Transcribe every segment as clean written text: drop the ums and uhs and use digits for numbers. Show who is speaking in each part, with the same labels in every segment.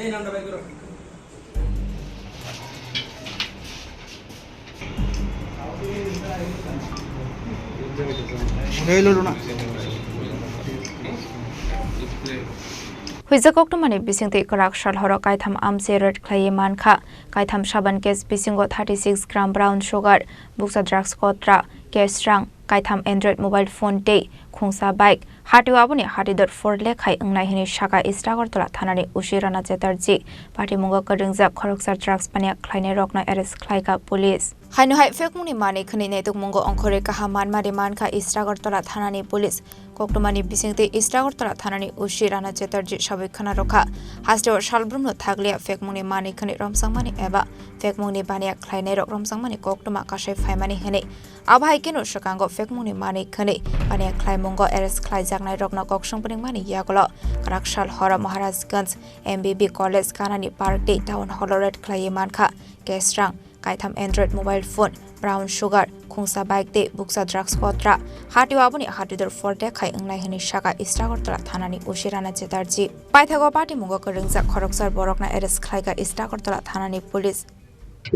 Speaker 1: Huizakoktumani bisingti karak shalhoro kaitham amse red clay mankha kaitham shaban case bisingo 36 gram brown sugar buksa drugs kotra case rang kaitham Android mobile phone day khungsa bike hatiwabuni hatidor for lekhai ungnai hini shaka Istagartala thanani Ushirana Chatterjee party mungo karingja khoroksar drugs pania khlaine rokna arrest khlaika police hainu hai fekmuni mani khani netuk mungo onkhore kaha manmari mankha Istagartala thanani police koktumani bisingte Istagartala thanani Ushirana Chatterjee sabikhana rokha hastor shalbrumno thaglia fekmuni mani khani romsangmani eba fekmuni bania khlaine rok romsangmani koktuma kasai phaimani hene abhai keno shakango fekmuni mani khani bania khlai mungo arrest khlai jaknai rokna koksongpring mani yagolo karakshal hora Maharajganj MBB college kanani park day town hall red khlai mankha kesrang kaitham Android mobile phone brown sugar khungsa bike de buksa drugs kotra hatiwabuni hatidor for dekhai ungnai hini shaka Istagartala thanani Ushirana Chatterjee paithago party mungo karingja khoroksar borokna arrest khlaika Istagartala thanani police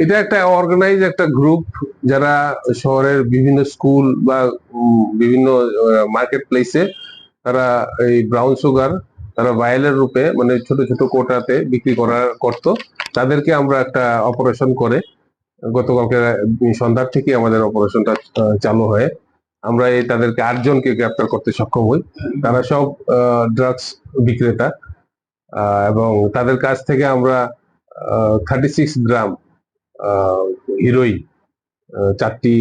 Speaker 2: এটা একটা organise একটা group যারা শহরের বিভিন্ন school বা বিভিন্ন market প্লেসে তারা এই ব্রাউন সুগার তারা ভায়োলের রূপে মানে ছোট ছোট কোটাতে বিক্রি করতো তাদেরকে আমরা একটা অপারেশন করে গতকালকে সন্ধ্যার থেকে আমাদের অপারেশনটা চালু হয় আমরা এই তাদেরকে 8 জনকে গ্রেফতার করতে সক্ষম হই তারা সব ড্রাগস বিক্রেতা এবং তাদের কাছ থেকে আমরা 36 গ্রাম হিরোইন 4টি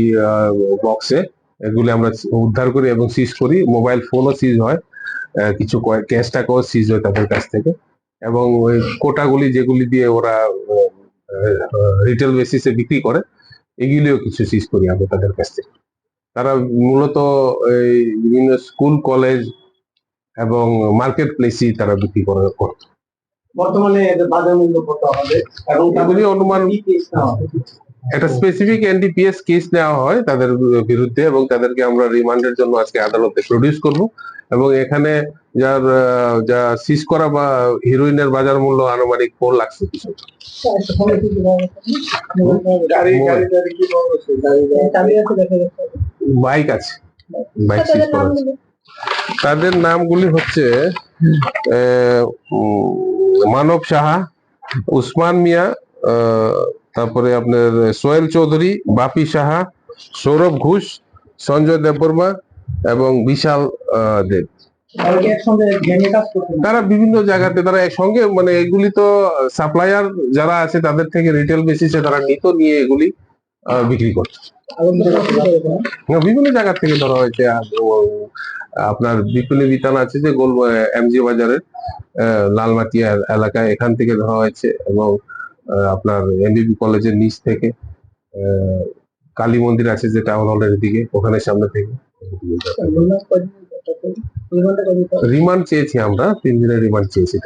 Speaker 2: বক্সে এগুলি আমরা উদ্ধার করি এবং সিজ করি মোবাইল ফোনও সিজ হয় কিছু ক্যাশ টাকাও সিজ হয় তাদের কাছ থেকে এবং ওই কোটাগুলি যেগুলি দিয়ে ওরা রিটেল বেসিসে বিক্রি করে এগুলিও কিছু সিজ করি আমরা তাদের কাছ থেকে তারা মূলত এই বিভিন্ন স্কুল কলেজ এবং মার্কেট প্লেসে তারা বিক্রি করত
Speaker 3: বর্তমানে বাজার মূল্য কত হবে এবং
Speaker 2: এগুলি অনুমান একটা স্পেসিফিক এনডিপিএস কেস নেওয়া হয় তাদের বিরুদ্ধে এবং তাদেরকে আমরা রিমান্ডের জন্য আজকে আদালতে প্রডিউস করব এবং এখানে যা সিজ করা বা হিরোইনের বাজার মূল্য আনুমানিক 4 লাখ কিছু বাইক আছে বাইক সিজ করা আছে তাদের নামগুলি হচ্ছে মানব সাহা উসমান মিয়া তারপরে আপনার সোহেল চৌধুরী বাপি সাহা সৌরভ ঘোষ সঞ্জয় দেববর্মা এবং বিশাল দেব তারা বিভিন্ন জায়গাতে তারা একসঙ্গে মানে এগুলি তো সাপ্লায়ার যারা আছে তাদের থেকে রিটেল বেসিসে তারা নিয়ে এগুলি বিক্রি করছে বিভিন্ন জায়গা থেকে ধরা হয়েছে আপনার বিপণী বিতান আছে যে গোল এমজি বাজারের লালমাটিয়া এলাকায় এখান থেকে ধরা হয়েছে এবং আপনার এমবিবি কলেজের নিচ থেকে কালী মন্দির আছে যে টাউন হলের দিকে ওখানে সামনে থেকে রিমান্ড চেয়েছি আমরা 3 দিনের রিমান্ড চেয়েছি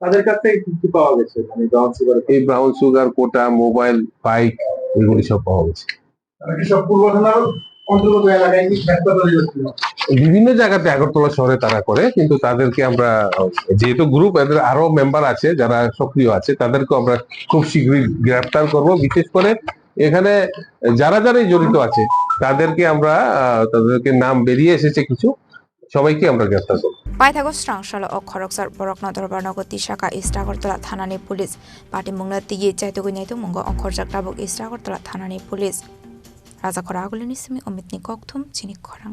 Speaker 3: তাদের কাছ থেকে কি পাওয়া গেছে মানে ব্রাউন সুগার
Speaker 2: এই ব্রাউন সুগার কোটা মোবাইল বাইক এগুলি সব পাওয়া গেছে
Speaker 3: সব পূর্ব থানার অন্তর্গত এলাকায় কি
Speaker 2: বিভিন্ন জায়গাতে আগরতলা শহরে তারা করে কিন্তু তাদেরকে আমরা যেহেতু গ্রুপ এদের আরো মেম্বার আছে যারা সক্রিয় আছে তাদেরকে আমরা খুব শীঘ্রই গ্রেফতার করব বিশেষ করে এখানে যারা জড়িত আছে তাদেরকে আমরা তাদেরকে নাম বেরিয়ে এসেছে কিছু সবাইকে আমরা গ্রেফতার করব
Speaker 1: পাইথাগো স্রাংশাল ও খরকসার বরকনা দরবারনগতি শাখা Istagartala থানানি পুলিশ পার্টি মুংনা তিগি চাইতগৈ নাইতো মুঙ্গ অংখরজাক টাবক Istagartala থানানি পুলিশ রাজা খরা আগুলিনি সিমি অমিতনি ককথুম চিনি খরাং